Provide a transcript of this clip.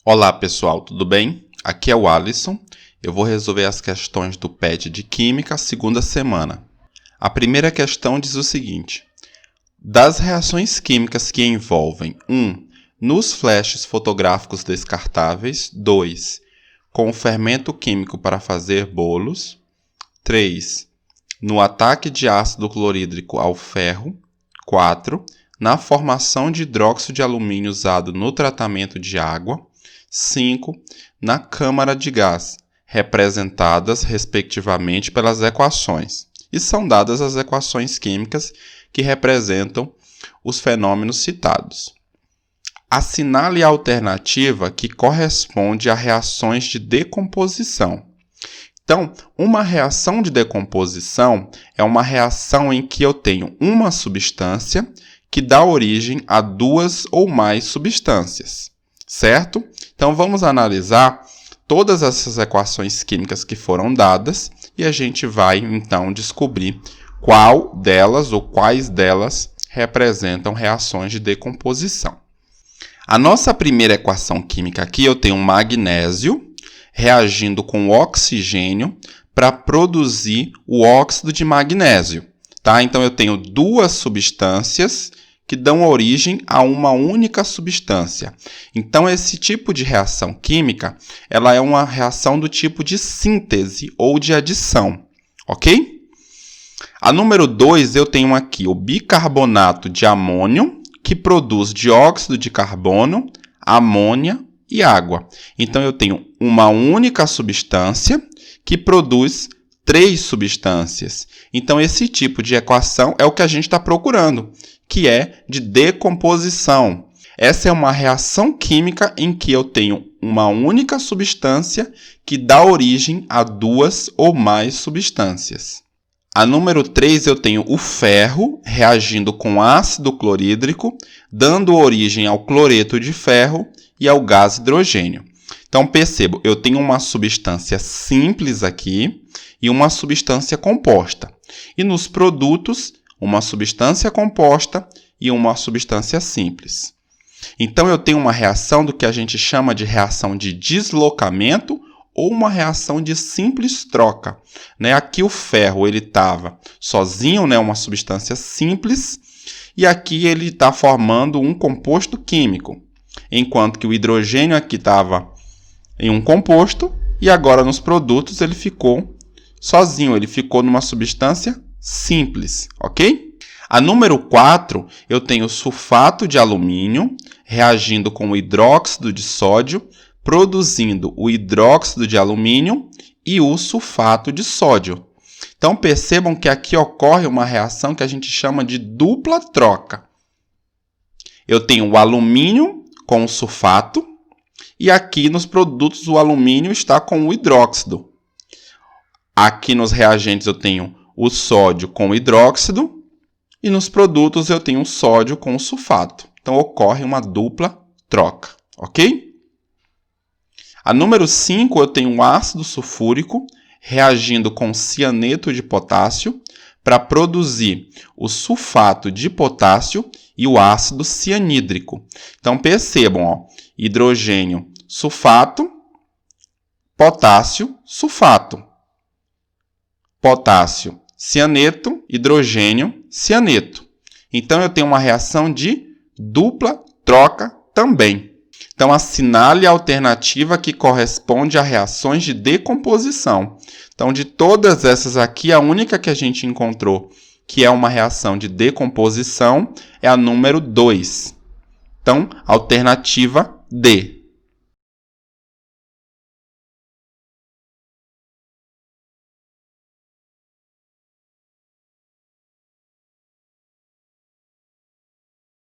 Olá pessoal, tudo bem? Aqui é o Alisson. Eu vou resolver as questões do PET de Química, segunda semana. A primeira questão diz o seguinte: das reações químicas que envolvem 1. Nos flashes fotográficos descartáveis, 2. Com o fermento químico para fazer bolos, 3. No ataque de ácido clorídrico ao ferro, 4. Na formação de hidróxido de alumínio usado no tratamento de água, 5. Na câmara de gás, representadas, respectivamente, pelas equações. E são dadas as equações químicas que representam os fenômenos citados. Assinale a alternativa que corresponde a reações de decomposição. Então, uma reação de decomposição é uma reação em que eu tenho uma substância que dá origem a duas ou mais substâncias, certo? Então, vamos analisar todas essas equações químicas que foram dadas e a gente vai, então, descobrir qual delas ou quais delas representam reações de decomposição. A nossa primeira equação química aqui, eu tenho um magnésio reagindo com oxigênio para produzir o óxido de magnésio, tá? Então, eu tenho duas substâncias que dão origem a uma única substância. Então, esse tipo de reação química, ela é uma reação do tipo de síntese ou de adição, ok? A número 2, eu tenho aqui o bicarbonato de amônio, que produz dióxido de carbono, amônia e água. Então, eu tenho uma única substância que produz 3 substâncias. Então, esse tipo de equação é o que a gente está procurando, que é de decomposição. Essa é uma reação química em que eu tenho uma única substância que dá origem a duas ou mais substâncias. A número 3, eu tenho o ferro reagindo com ácido clorídrico, dando origem ao cloreto de ferro e ao gás hidrogênio. Então, percebo, eu tenho uma substância simples aqui e uma substância composta. E nos produtos, uma substância composta e uma substância simples. Então, eu tenho uma reação do que a gente chama de reação de deslocamento ou uma reação de simples troca, né? Aqui o ferro ele estava sozinho, né? Uma substância simples, e aqui ele está formando um composto químico, enquanto que o hidrogênio aqui estava em um composto, e agora nos produtos ele ficou sozinho, ele ficou numa substância simples, ok? A número 4, eu tenho sulfato de alumínio reagindo com o hidróxido de sódio, produzindo o hidróxido de alumínio e o sulfato de sódio. Então, percebam que aqui ocorre uma reação que a gente chama de dupla troca. Eu tenho o alumínio com o sulfato e aqui nos produtos o alumínio está com o hidróxido. Aqui nos reagentes eu tenho o sódio com o hidróxido e nos produtos eu tenho o sódio com o sulfato. Então, ocorre uma dupla troca, ok? A número 5, eu tenho um ácido sulfúrico reagindo com cianeto de potássio para produzir o sulfato de potássio e o ácido cianídrico. Então, percebam, ó, hidrogênio, sulfato, potássio, sulfato. Potássio, cianeto, hidrogênio, cianeto. Então, eu tenho uma reação de dupla troca também. Então, assinale a alternativa que corresponde a reações de decomposição. Então, de todas essas aqui, a única que a gente encontrou que é uma reação de decomposição é a número 2. Então, alternativa D.